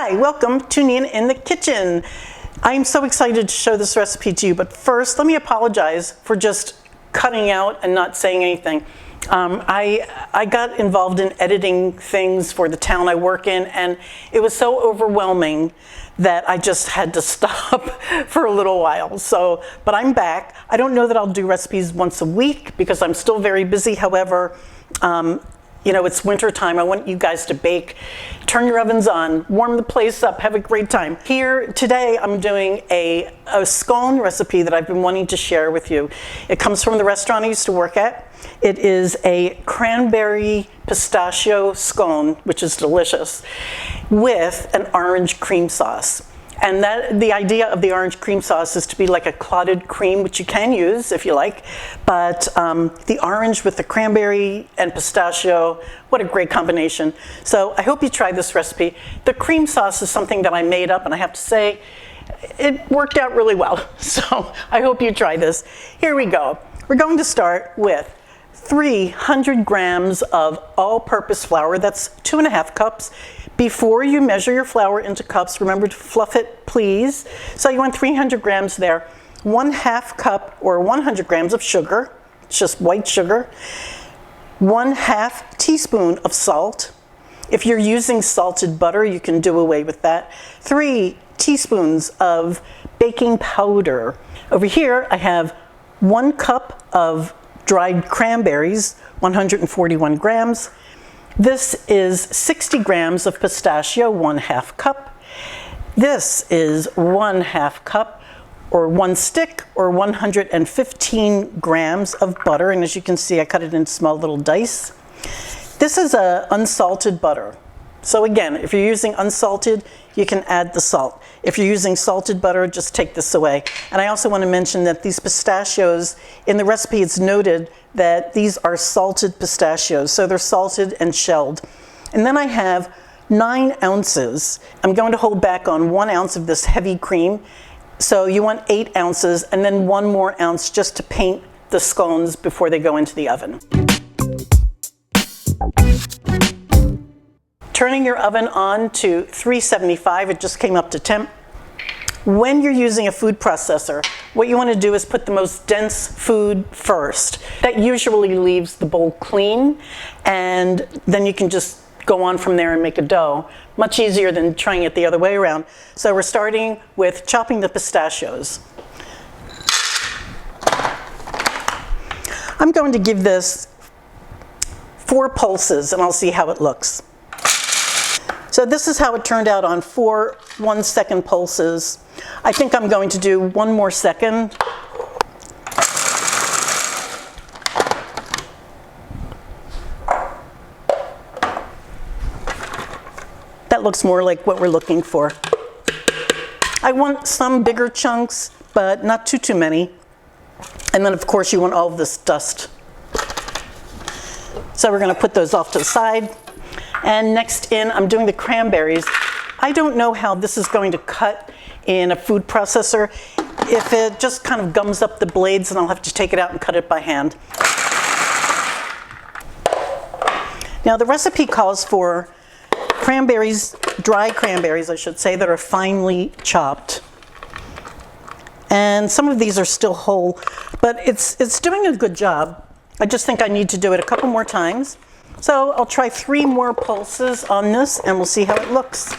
Hi, welcome to Nina in the Kitchen. I'm so excited to show this recipe to you, but first let me apologize for just cutting out and not saying anything. I got involved in editing things for the town I work in, and it was so overwhelming that I just had to stop for a little while. But I'm back. I don't know that I'll do recipes once a week because I'm still very busy. However, you know, it's winter time. I want you guys to bake. Turn your ovens on, warm the place up, have a great time. Here today, I'm doing a scone recipe that I've been wanting to share with you. It comes from the restaurant I used to work at. It is a cranberry pistachio scone, which is delicious, with an orange cream sauce. And the idea of the orange cream sauce is to be like a clotted cream, which you can use if you like, but the orange with the cranberry and pistachio, what a great combination. So I hope you try this recipe. The cream sauce is something that I made up, and I have to say, it worked out really well. So I hope you try this. Here we go. We're going to start with 300 grams of all-purpose flour. That's 2.5 cups. Before you measure your flour into cups, remember to fluff it, please. So you want 300 grams there. 1/2 cup or 100 grams of sugar. It's just white sugar. 1/2 teaspoon of salt. If you're using salted butter, you can do away with that. 3 teaspoons of baking powder. Over here, I have 1 cup of dried cranberries, 141 grams. This is 60 grams of pistachio, 1/2 cup. This is 1/2 cup or 1 stick or 115 grams of butter. And as you can see, I cut it in small little dice. This is a unsalted butter. So again, if you're using unsalted, you can add the salt. If you're using salted butter, just take this away. And I also want to mention that these pistachios, in the recipe it's noted that these are salted pistachios. So they're salted and shelled. And then I have 9 ounces. I'm going to hold back on 1 ounce of this heavy cream. So you want 8 ounces and then 1 more ounce just to paint the scones before they go into the oven. Turning your oven on to 375, it just came up to temp. When you're using a food processor, what you want to do is put the most dense food first. That usually leaves the bowl clean, and then you can just go on from there and make a dough. Much easier than trying it the other way around. So we're starting with chopping the pistachios. I'm going to give this 4 pulses, and I'll see how it looks. So this is how it turned out on 4 1-second pulses. I think I'm going to do 1 more second. That looks more like what we're looking for. I want some bigger chunks, but not too many. And then of course you want all of this dust. So we're going to put those off to the side. And next in, I'm doing the cranberries. I don't know how this is going to cut in a food processor. If it just kind of gums up the blades, then I'll have to take it out and cut it by hand. Now the recipe calls for cranberries, dry cranberries I should say, that are finely chopped. And some of these are still whole, but it's doing a good job. I just think I need to do it a couple more times. So I'll try 3 more pulses on this and we'll see how it looks.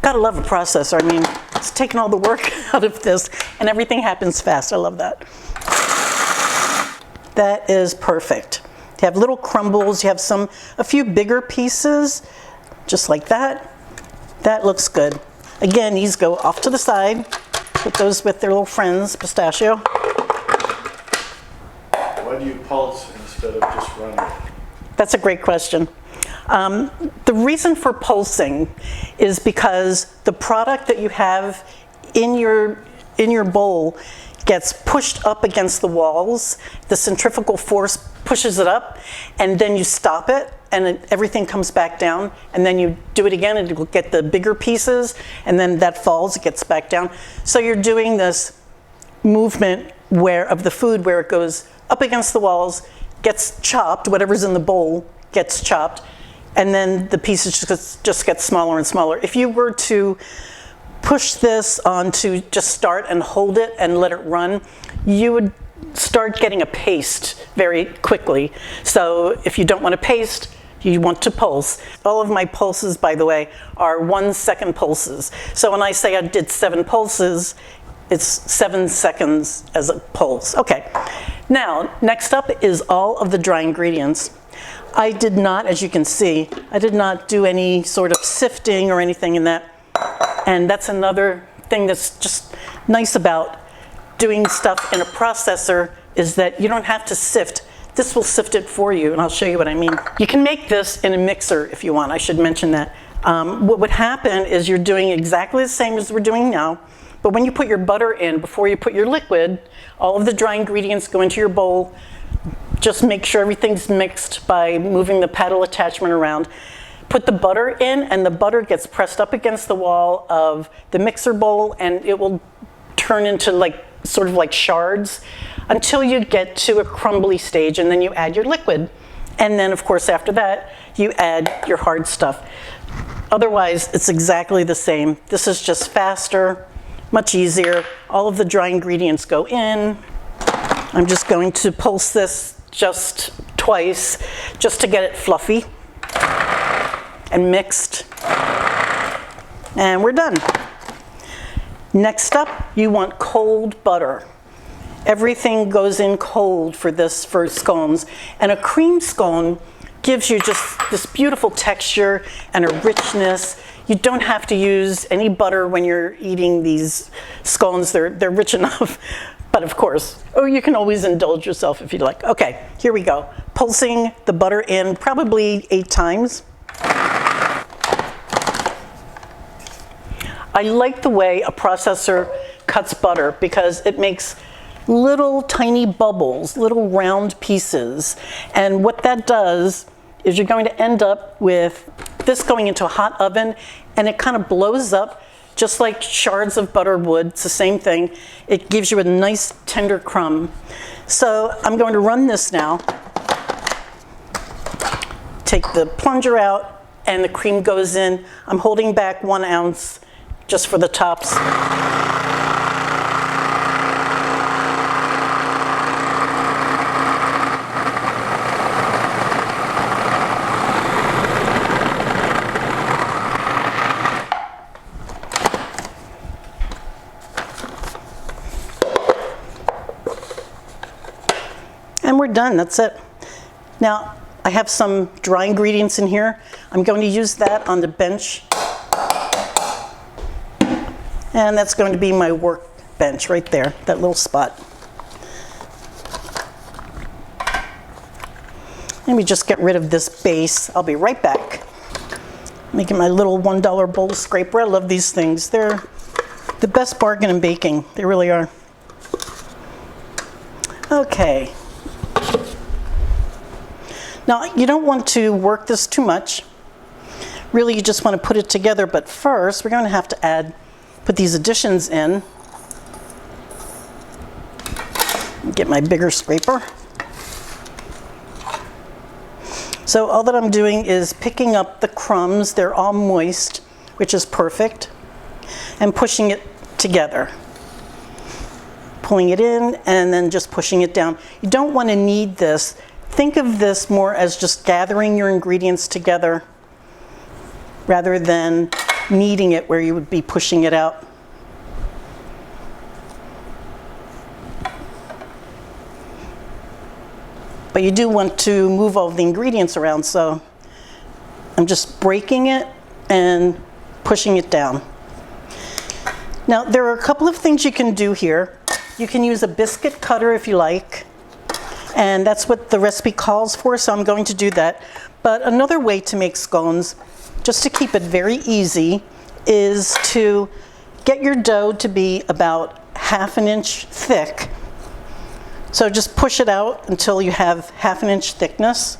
Gotta love a processor. I mean, it's taking all the work out of this and everything happens fast. I love that. That is perfect. You have little crumbles, you have a few bigger pieces, just like that. That looks good. Again, these go off to the side. Put those with their little friends, pistachio. Why do you pulse instead of just running? That's a great question. The reason for pulsing is because the product that you have in your bowl gets pushed up against the walls. The centrifugal force pushes it up, and then you stop it, and everything comes back down, and then you do it again, and it will get the bigger pieces, and then that falls, it gets back down. So you're doing this movement of the food where it goes up against the walls, gets chopped, whatever's in the bowl gets chopped, and then the pieces just get smaller and smaller. If you were to push this onto just start and hold it and let it run, you would start getting a paste very quickly. So if you don't want to paste, you want to pulse. All of my pulses, by the way, are 1 second pulses. So when I say I did 7 pulses, it's 7 seconds as a pulse. Okay, now next up is all of the dry ingredients. I did not, as you can see, I did not do any sort of sifting or anything in that. And that's another thing that's just nice about doing stuff in a processor, is that you don't have to sift. This will sift it for you, and I'll show you what I mean. You can make this in a mixer if you want. I should mention that. What would happen is you're doing exactly the same as we're doing now, but when you put your butter in, before you put your liquid, all of the dry ingredients go into your bowl. Just make sure everything's mixed by moving the paddle attachment around. Put the butter in, and the butter gets pressed up against the wall of the mixer bowl, and it will turn into sort of like shards until you get to a crumbly stage, and then you add your liquid. And then, of course, after that, you add your hard stuff. Otherwise, it's exactly the same. This is just faster, much easier. All of the dry ingredients go in. I'm just going to pulse this just twice, just to get it fluffy and mixed, and we're done. Next up, you want cold butter. Everything goes in cold for scones, and a cream scone gives you just this beautiful texture and a richness. You don't have to use any butter when you're eating these scones. They're rich enough, but of course, you can always indulge yourself if you'd like. Okay, here we go. Pulsing the butter in probably 8 times. I like the way a processor cuts butter because it makes little tiny bubbles, little round pieces. And what that does is you're going to end up with this going into a hot oven, and it kind of blows up just like shards of butter would. It's the same thing. It gives you a nice tender crumb. So I'm going to run this now. Take the plunger out, and the cream goes in. I'm holding back 1 ounce just for the tops. And we're done, that's it. Now, I have some dry ingredients in here. I'm going to use that on the bench. And that's going to be my workbench right there, that little spot. Let me just get rid of this base. I'll be right back. Making my little $1 bowl scraper. I love these things. They're the best bargain in baking. They really are. Okay. Now, you don't want to work this too much. Really, you just want to put it together, but first, we're going to have to put these additions in. Get my bigger scraper. So all that I'm doing is picking up the crumbs. They're all moist, which is perfect, and pushing it together. Pulling it in and then just pushing it down. You don't want to knead this. Think of this more as just gathering your ingredients together rather than kneading it where you would be pushing it out. But you do want to move all the ingredients around, so I'm just breaking it and pushing it down. Now, there are a couple of things you can do here. You can use a biscuit cutter if you like, and that's what the recipe calls for, so I'm going to do that. But another way to make scones, just to keep it very easy, is to get your dough to be about 1/2 inch thick. So just push it out until you have 1/2 inch thickness.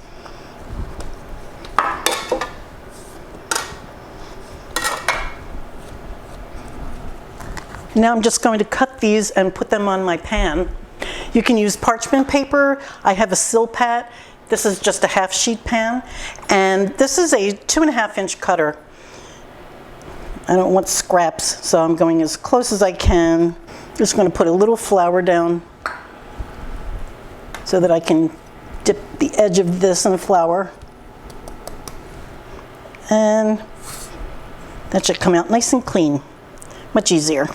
Now I'm just going to cut these and put them on my pan. You can use parchment paper. I have a silpat This is just a half sheet pan, and this is a 2.5-inch cutter. I don't want scraps, so I'm going as close as I can. Just going to put a little flour down so that I can dip the edge of this in flour. And that should come out nice and clean. Much easier.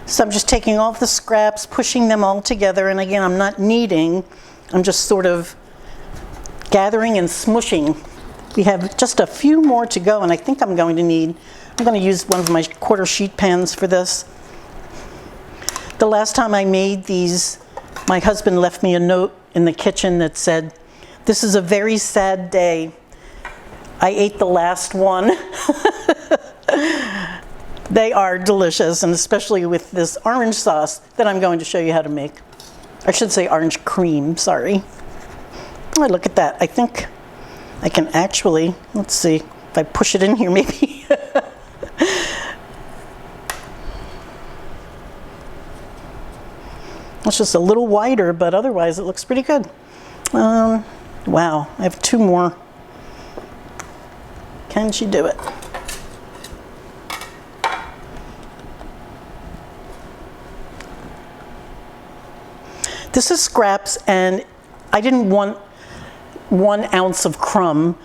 So I'm just taking all of the scraps, pushing them all together, and again, I'm not kneading, I'm just sort of gathering and smushing. We have just a few more to go, and I think I'm going to use one of my quarter sheet pans for this. The last time I made these, my husband left me a note in the kitchen that said, "This is a very sad day. I ate the last one." They are delicious, and especially with this orange sauce that I'm going to show you how to make. I should say orange cream, sorry. Oh, look at that. I think I can actually, let's see, if I push it in here maybe. It's just a little wider, but otherwise it looks pretty good. Wow, I have 2 more. Can she do it? This is scraps, and I didn't want 1 ounce of crumb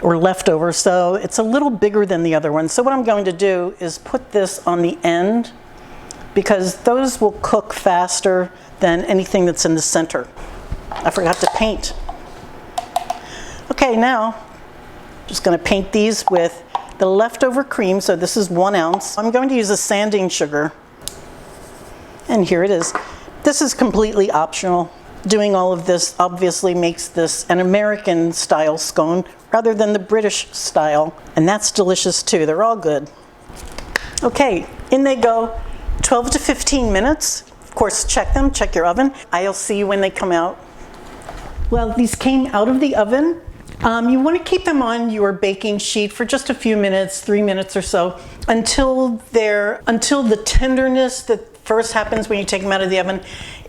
or leftover, so it's a little bigger than the other one. So what I'm going to do is put this on the end, because those will cook faster than anything that's in the center. I forgot to paint. Okay, now just going to paint these with the leftover cream. So this is 1 ounce. I'm going to use a sanding sugar, and here it is. This is completely optional. Doing all of this obviously makes this an American style scone rather than the British style, and that's delicious too. They're all good. Okay, in they go. 12 to 15 minutes. Of course, check them, check your oven. I'll see you when they come out. Well, these came out of the oven. You want to keep them on your baking sheet for just a few minutes, 3 minutes or so, until the tenderness that first happens when you take them out of the oven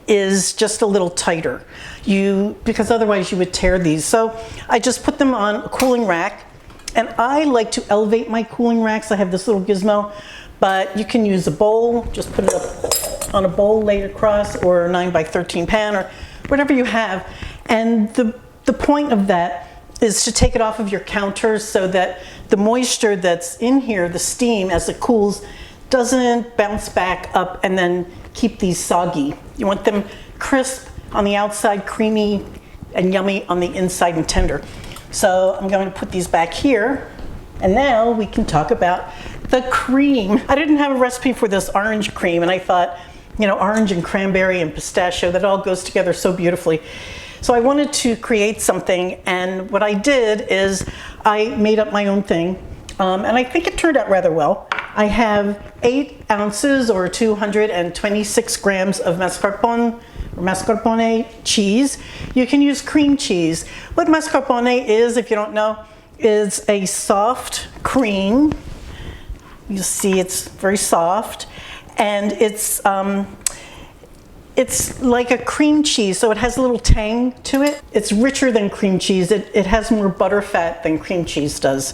is just a little tighter. Because otherwise you would tear these. So I just put them on a cooling rack, and I like to elevate my cooling racks. I have this little gizmo, but you can use a bowl, just put it up on a bowl, lay it across, or a 9x13 pan, or whatever you have. And the point of that is to take it off of your counter so that the moisture that's in here, the steam as it cools, doesn't bounce back up and then keep these soggy. You want them crisp on the outside, creamy and yummy on the inside and tender. So I'm going to put these back here, and now we can talk about the cream. I didn't have a recipe for this orange cream, and I thought, you know, orange and cranberry and pistachio, that all goes together so beautifully. So I wanted to create something, and what I did is I made up my own thing, and I think it turned out rather well. I have 8 ounces or 226 grams of mascarpone or mascarpone cheese. You can use cream cheese. What mascarpone is, if you don't know, is a soft cream. You see it's very soft, and it's like a cream cheese, so it has a little tang to it. It's richer than cream cheese. It has more butter fat than cream cheese does.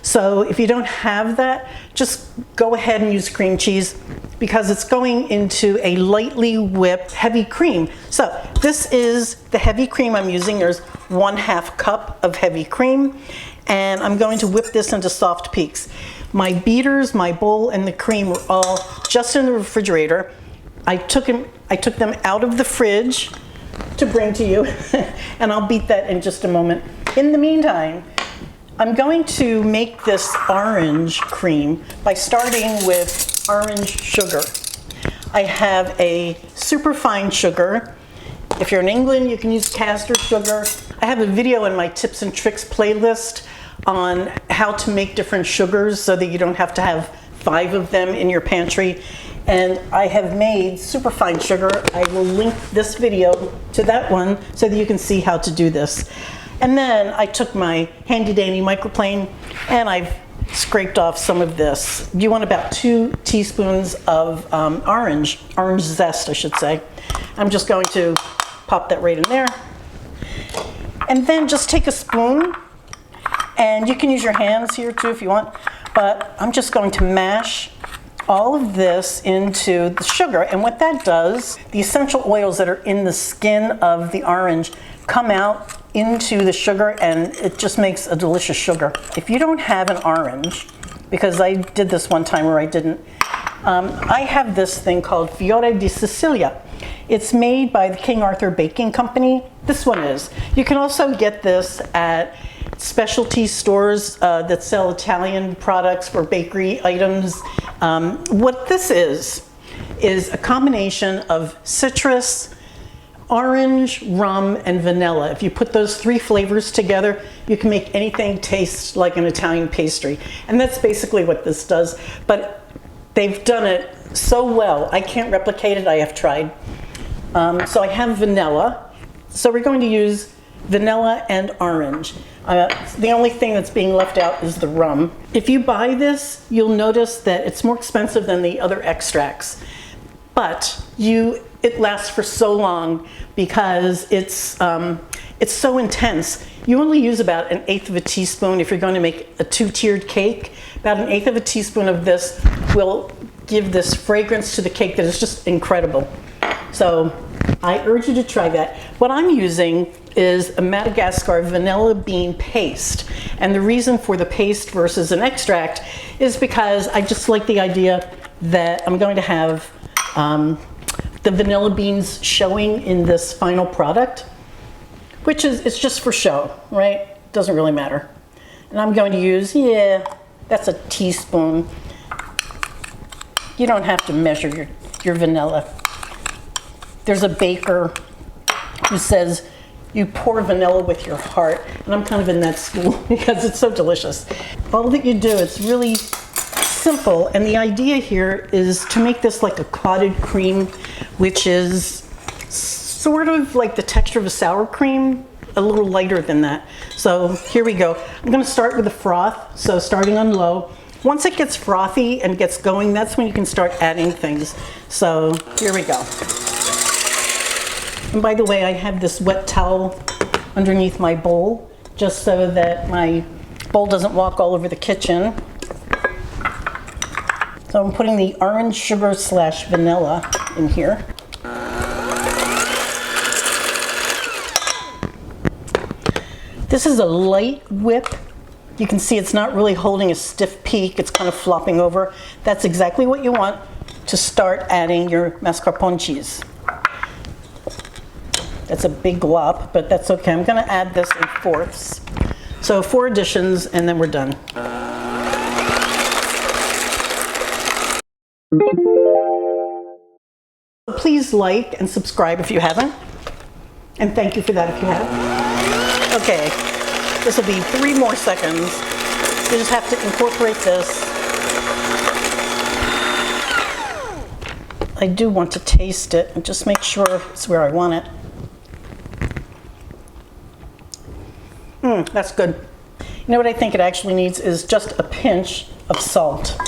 So if you don't have that, just go ahead and use cream cheese, because it's going into a lightly whipped heavy cream. So this is the heavy cream I'm using. There's 1/2 cup of heavy cream, and I'm going to whip this into soft peaks. My beaters, my bowl, and the cream were all just in the refrigerator. I took them out of the fridge to bring to you, and I'll beat that in just a moment. In the meantime, I'm going to make this orange cream by starting with orange sugar. I have a superfine sugar. If you're in England, you can use caster sugar. I have a video in my tips and tricks playlist on how to make different sugars so that you don't have to have 5 of them in your pantry. And I have made superfine sugar. I will link this video to that one so that you can see how to do this. And then I took my handy dandy microplane, and I've scraped off some of this. You want about 2 teaspoons of orange zest, I should say. I'm just going to pop that right in there. And then just take a spoon, and you can use your hands here too if you want, but I'm just going to mash all of this into the sugar. And what that does, the essential oils that are in the skin of the orange come out into the sugar, and it just makes a delicious sugar. If you don't have an orange, because I did this one time where I didn't, I have this thing called Fiore di Sicilia. It's made by the King Arthur Baking Company. This one is. You can also get this at specialty stores that sell Italian products for bakery items. What this is a combination of citrus, orange, rum, and vanilla. If you put those 3 flavors together, you can make anything taste like an Italian pastry. And that's basically what this does. But they've done it so well. I can't replicate it. I have tried. So I have vanilla. So we're going to use vanilla and orange. The only thing that's being left out is the rum. If you buy this, you'll notice that it's more expensive than the other extracts. But it lasts for so long because it's so intense. You only use about 1/8 of a teaspoon if you're going to make a 2-tiered cake. About 1/8 of a teaspoon of this will give this fragrance to the cake that is just incredible. So I urge you to try that. What I'm using is a Madagascar vanilla bean paste. And the reason for the paste versus an extract is because I just like the idea that I'm going to have the vanilla beans showing in this final product, which is, it's just for show, right? Doesn't really matter. And I'm going to use, that's a teaspoon. You don't have to measure your vanilla. There's a baker who says you pour vanilla with your heart, and I'm kind of in that school because it's so delicious. All that you do, it's really simple, and the idea here is to make this like a clotted cream, which is sort of like the texture of a sour cream, a little lighter than that. So here we go. I'm going to start with the froth, so starting on low. Once it gets frothy and gets going, that's when you can start adding things. So here we go. And by the way, I have this wet towel underneath my bowl, just so that my bowl doesn't walk all over the kitchen. So I'm putting the orange sugar / vanilla in here. This is a light whip. You can see it's not really holding a stiff peak, it's kind of flopping over. That's exactly what you want to start adding your mascarpone cheese. That's a big glop, but that's okay. I'm going to add this in 4ths. So 4 additions, and then we're done. Please like and subscribe if you haven't. And thank you for that if you have. Okay, this will be 3 more seconds. You just have to incorporate this. I do want to taste it and just make sure it's where I want it. That's good. You know what I think it actually needs is just a pinch of salt.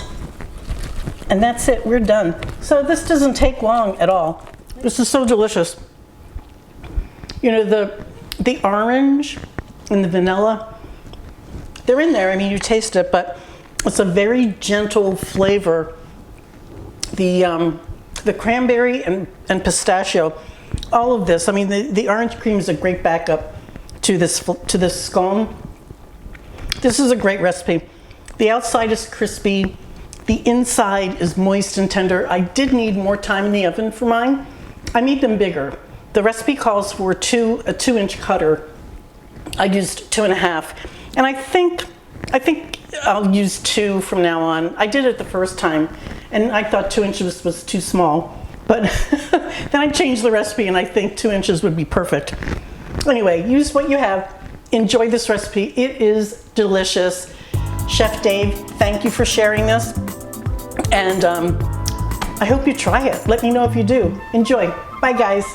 And that's it, we're done. So this doesn't take long at all. This is so delicious. You know, the orange and the vanilla, they're in there. I mean, you taste it, but it's a very gentle flavor. The cranberry and pistachio, all of this. I mean, the orange cream is a great backup to this scone. This is a great recipe. The outside is crispy. The inside is moist and tender. I did need more time in the oven for mine. I made them bigger. The recipe calls for a 2-inch cutter. I used 2.5, and I think I'll use 2 from now on. I did it the first time, and I thought 2 inches was too small, but then I changed the recipe, and I think 2 inches would be perfect. Anyway, use what you have. Enjoy this recipe. It is delicious. Chef Dave, thank you for sharing this. And I hope you try it. Let me know if you do. Enjoy. Bye, guys.